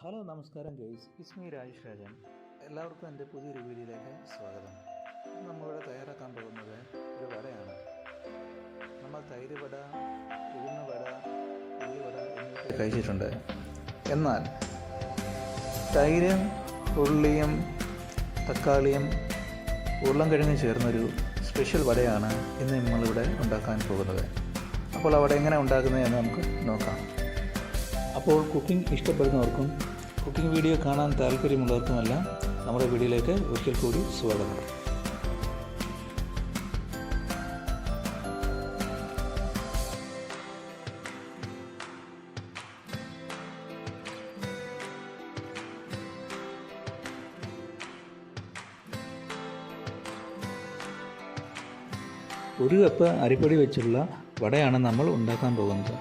Hello നമസ്കാരം guys, it's me Rajesh Rajan. എല്ലാവർക്കും എൻ്റെ പുതിയൊരു വീഡിയോയിലേക്ക് സ്വാഗതം. നമ്മളിവിടെ തയ്യാറാക്കാൻ പോകുന്നത് ഒരു വടയാണ്. നമ്മൾ തൈര് വട, ഉഴുന്ന് വട, ഉള്ളിവട എന്നിവയൊക്കെ കഴിച്ചിട്ടുണ്ട്. എന്നാൽ തൈരും ഉള്ളിയും തക്കാളിയും ഉരുളൻകിഴങ്ങും ചേർന്നൊരു സ്പെഷ്യൽ വടയാണ് ഇന്ന് നമ്മളിവിടെ ഉണ്ടാക്കാൻ പോകുന്നത്. അപ്പോൾ ആ വട എങ്ങനെ ഉണ്ടാക്കുന്നതെന്ന് നമുക്ക് നോക്കാം. അപ്പോൾ കുക്കിംഗ് ഇഷ്ടപ്പെടുന്നവർക്കും കുക്കിംഗ് വീഡിയോ കാണാൻ താല്പര്യമുള്ളവർക്കുമെല്ലാം നമ്മുടെ വീഡിയോയിലേക്ക് ഒരിക്കൽ കൂടി സ്വാഗതം. ഒരു കപ്പ് അരിപ്പൊടി വെച്ചുള്ള വടയാണ് നമ്മൾ ഉണ്ടാക്കാൻ പോകുന്നത്.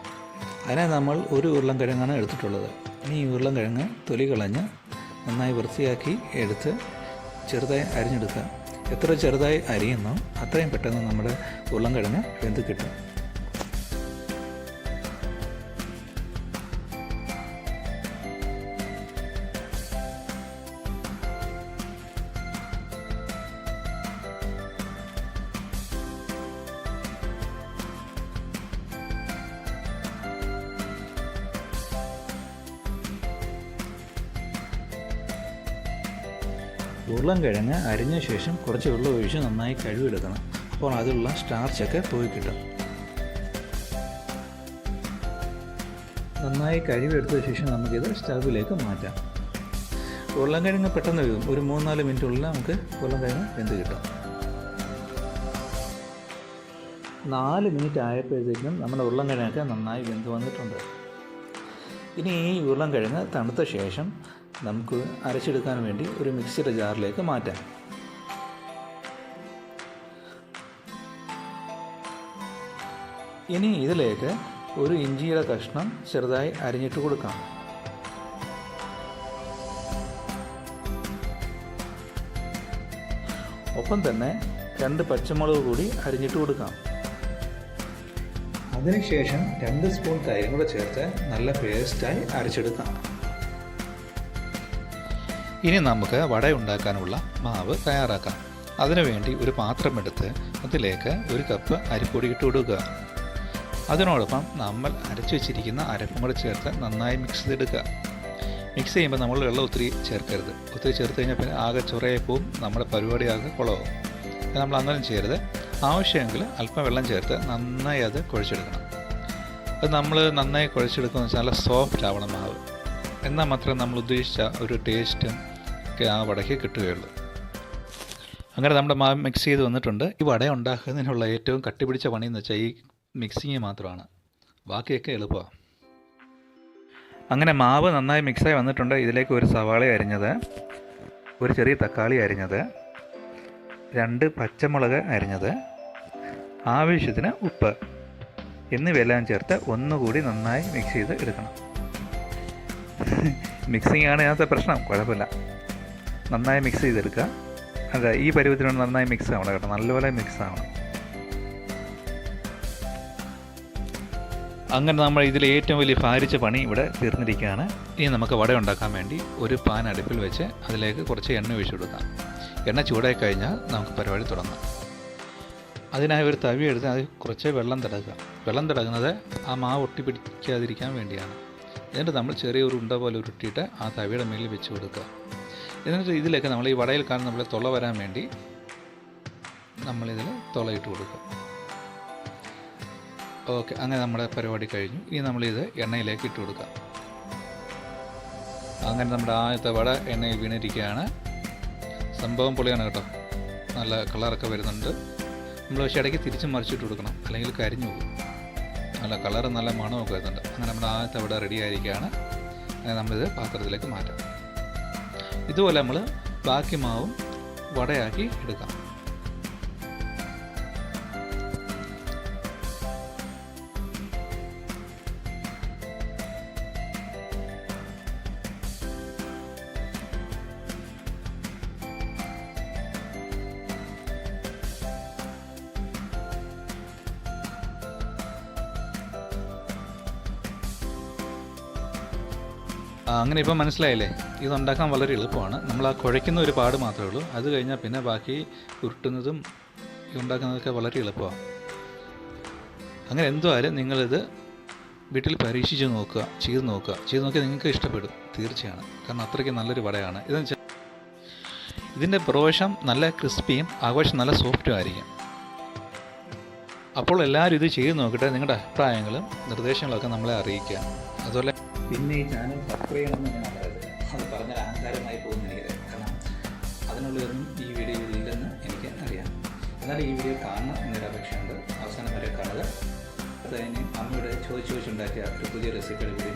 അതിനായി നമ്മൾ ഒരു ഉരുളൻകിഴങ്ങാണ് എടുത്തിട്ടുള്ളത്. ഇനി ഈ ഉരുളൻകിഴങ്ങ് തൊലി കളഞ്ഞ് നന്നായി വൃത്തിയാക്കി എടുത്ത് ചെറുതായി അരിഞ്ഞെടുക്കുക. എത്ര ചെറുതായി അരിയുന്നോ അത്രയും പെട്ടെന്ന് നമ്മുടെ ഉരുളൻകിഴങ്ങ് വെന്ത് കിട്ടും. ഉരുളൻകിഴങ്ങ് അരിഞ്ഞ ശേഷം കുറച്ച് വെള്ളം ഒഴിച്ച് നന്നായി കഴുകിയെടുക്കണം. അപ്പോൾ അതിലുള്ള സ്റ്റാർച്ചൊക്കെ പോയി കിട്ടും. നന്നായി കഴുകിയെടുത്ത ശേഷം നമുക്കിത് സ്റ്റൗവിലേക്ക് മാറ്റാം. ഉരുളൻകിഴങ്ങ് പെട്ടെന്ന് വേവും. ഒരു 3-4 മിനിറ്റുള്ളിൽ നമുക്ക് ഉരുളൻകിഴങ്ങ് വെന്ത് കിട്ടും. 4 മിനിറ്റ് ആയപ്പോഴത്തേക്കും നമ്മുടെ ഉരുളൻകിഴങ്ങൊക്കെ നന്നായി വെന്ത് വന്നിട്ടുണ്ട്. ഇനി ഈ ഉരുളൻകിഴങ്ങ് തണുത്ത ശേഷം നമുക്ക് അരച്ചെടുക്കാൻ വേണ്ടി ഒരു മിക്സിയുടെ ജാറിലേക്ക് മാറ്റാം. ഇനി ഇതിലേക്ക് ഒരു ഇഞ്ചിയുടെ കഷ്ണം ചെറുതായി അരിഞ്ഞിട്ട് കൊടുക്കാം. ഒപ്പം തന്നെ 2 പച്ചമുളക് കൂടി അരിഞ്ഞിട്ട് കൊടുക്കാം. അതിനുശേഷം 2 സ്പൂൺ തൈരും കൂടെ ചേർത്ത് നല്ല പേസ്റ്റായി അരച്ചെടുക്കാം. ഇനി നമുക്ക് വട ഉണ്ടാക്കാനുള്ള മാവ് തയ്യാറാക്കാം. അതിനുവേണ്ടി ഒരു പാത്രമെടുത്ത് അതിലേക്ക് 1 കപ്പ് അരിപ്പൊടി ഇട്ട് കൊടുക്കുക. അതിനോടൊപ്പം നമ്മൾ അരച്ചു വെച്ചിരിക്കുന്ന അരപ്പും കൂടെ ചേർത്ത് നന്നായി മിക്സ് ചെയ്തെടുക്കുക. മിക്സ് ചെയ്യുമ്പോൾ നമ്മൾ വെള്ളം ഒത്തിരി ചേർക്കരുത്. ഒത്തിരി ചേർത്ത് കഴിഞ്ഞാൽ പിന്നെ ആകെ ചൊറയായി പോവും, നമ്മുടെ പരിപാടി ആകെ കുളമാവും. നമ്മൾ അങ്ങനെ ചെയ്യരുത്. ആവശ്യമെങ്കിൽ അല്പം വെള്ളം ചേർത്ത് നന്നായി അത് കുഴച്ചെടുക്കണം. അത് നമ്മൾ നന്നായി കുഴച്ചെടുക്കുകയെന്ന് വെച്ചാൽ നല്ല സോഫ്റ്റ് ആവണം മാവ്. എന്നാൽ മാത്രമേ നമ്മൾ ഉദ്ദേശിച്ച ഒരു ടേസ്റ്റും ഒക്കെ ആ വടയ്ക്ക് കിട്ടുകയുള്ളൂ. അങ്ങനെ നമ്മുടെ മാവ് മിക്സ് ചെയ്ത് വന്നിട്ടുണ്ട്. ഈ വട ഉണ്ടാക്കുന്നതിനുള്ള ഏറ്റവും കട്ടിപിടിച്ച പണിയെന്ന് വെച്ചാൽ ഈ മിക്സിങ് മാത്രമാണ്. ബാക്കിയൊക്കെ എളുപ്പമാണ്. അങ്ങനെ മാവ് നന്നായി മിക്സായി വന്നിട്ടുണ്ട്. ഇതിലേക്ക് 1 സവാള അരിഞ്ഞത്, 1 ചെറിയ തക്കാളി അരിഞ്ഞത്, 2 പച്ചമുളക് അരിഞ്ഞത്, ആവശ്യത്തിന് ഉപ്പ് എന്നിവയെല്ലാം ചേർത്ത് ഒന്നുകൂടി നന്നായി മിക്സ് ചെയ്ത് എടുക്കണം. മിക്സിംഗ് ആണ് ഇതിനകത്തെ പ്രശ്നം. കുഴപ്പമില്ല, നന്നായി മിക്സ് ചെയ്തെടുക്കുക. അതെ, ഈ പരുവത്തിനോട് നന്നായി മിക്സ് ആവണം കേട്ടോ, നല്ലപോലെ മിക്സ് ആവണം. അങ്ങനെ നമ്മൾ ഇതിൽ ഏറ്റവും വലിയ ഭാരിച്ച പണി ഇവിടെ തീർന്നിരിക്കുകയാണ്. ഇനി നമുക്ക് വട ഉണ്ടാക്കാൻ വേണ്ടി ഒരു പാൻ അടുപ്പിൽ വെച്ച് അതിലേക്ക് കുറച്ച് എണ്ണ ഒഴിച്ചു കൊടുക്കാം. എണ്ണ ചൂടായി കഴിഞ്ഞാൽ നമുക്ക് പരിപാടി തുടങ്ങാം. അതിനായി ഒരു തവി എടുത്ത് അത് കുറച്ച് വെള്ളം തടകുക. വെള്ളം തടകുന്നത് ആ മാവ് ഒട്ടിപ്പിടിക്കാതിരിക്കാൻ വേണ്ടിയാണ്. എന്നിട്ട് നമ്മൾ ചെറിയൊരു ഉണ്ട പോലെ ഉരുട്ടിയിട്ട് ആ തവിയുടെ മേലിൽ വെച്ച് കൊടുക്കുക. എന്നിട്ട് ഇതിലേക്ക് നമ്മൾ ഈ വടയിൽ കാണുന്ന നമ്മളെ തുള വരാൻ വേണ്ടി നമ്മളിതിൽ തുളയിട്ട് കൊടുക്കുക. ഓക്കെ, അങ്ങനെ നമ്മുടെ പരിപാടി കഴിഞ്ഞു. ഇനി നമ്മളിത് എണ്ണയിലേക്ക് ഇട്ട് കൊടുക്കുക. അങ്ങനെ നമ്മുടെ ആദ്യത്തെ വട എണ്ണയിൽ വീണിരിക്കുകയാണ്. സംഭവം പൊളിയാണ് കേട്ടോ, നല്ല കളറൊക്കെ വരുന്നുണ്ട്. നമ്മൾ പക്ഷേ ഇടയ്ക്ക് തിരിച്ചും മറിച്ചിട്ട് കൊടുക്കണം, അല്ലെങ്കിൽ കരിഞ്ഞു പോകും. നല്ല കളറ് നല്ല മണമൊക്കെ വരുന്നുണ്ട്. അങ്ങനെ നമ്മുടെ ആദ്യത്തെ വട റെഡി ആയിരിക്കുകയാണ്. അങ്ങനെ നമ്മളിത് പാത്രത്തിലേക്ക് മാറ്റാം. ഇതുപോലെ നമ്മൾ ബാക്കി മാവും വടയാക്കി എടുക്കാം. അങ്ങനെ ഇപ്പം മനസ്സിലായില്ലേ, ഇതുണ്ടാക്കാൻ വളരെ എളുപ്പമാണ്. നമ്മൾ ആ കുഴയ്ക്കുന്ന ഒരു പാട് മാത്രമേ ഉള്ളൂ. അത് കഴിഞ്ഞാൽ പിന്നെ ബാക്കി ഉരുട്ടുന്നതും ഉണ്ടാക്കുന്നതൊക്കെ വളരെ എളുപ്പമാണ്. അങ്ങനെ എന്തുമായാലും നിങ്ങളിത് വീട്ടിൽ പരീക്ഷിച്ച് നോക്കുക, ചെയ്ത് നോക്കിയാൽ നിങ്ങൾക്ക് ഇഷ്ടപ്പെടും തീർച്ചയാണ്. കാരണം അത്രയ്ക്ക് നല്ലൊരു വടയാണ് ഇതെന്ന് വെച്ചാൽ. ഇതിൻ്റെ പുറവശം നല്ല ക്രിസ്പിയും ആഘോഷം നല്ല സോഫ്റ്റും ആയിരിക്കും. അപ്പോൾ എല്ലാവരും ഇത് ചെയ്ത് നോക്കട്ടെ. നിങ്ങളുടെ അഭിപ്രായങ്ങളും നിർദ്ദേശങ്ങളൊക്കെ നമ്മളെ അറിയിക്കുക. അതുപോലെ പിന്നെ ഈ ചാനൽ സബ്സ്ക്രൈബ് ചെയ്യണമെന്ന് ഞാൻ പറയുന്നത് അത് പറഞ്ഞാൽ അഹങ്കാരമായി പോകുന്ന എനിക്ക്, കാരണം അതിനുള്ളതൊന്നും ഈ വീഡിയോയിൽ ഇല്ലെന്ന് എനിക്ക് അറിയാം. എന്നാലും ഈ വീഡിയോ കാണണം എന്നൊരു അപേക്ഷയുണ്ട്. അവസാനം വരെ കാണുക. അത് കഴിഞ്ഞ് അമ്മയുടെ ചോദിച്ചുണ്ടാക്കിയ ഒരു പുതിയ റെസിപ്പിയുടെ വീഡിയോ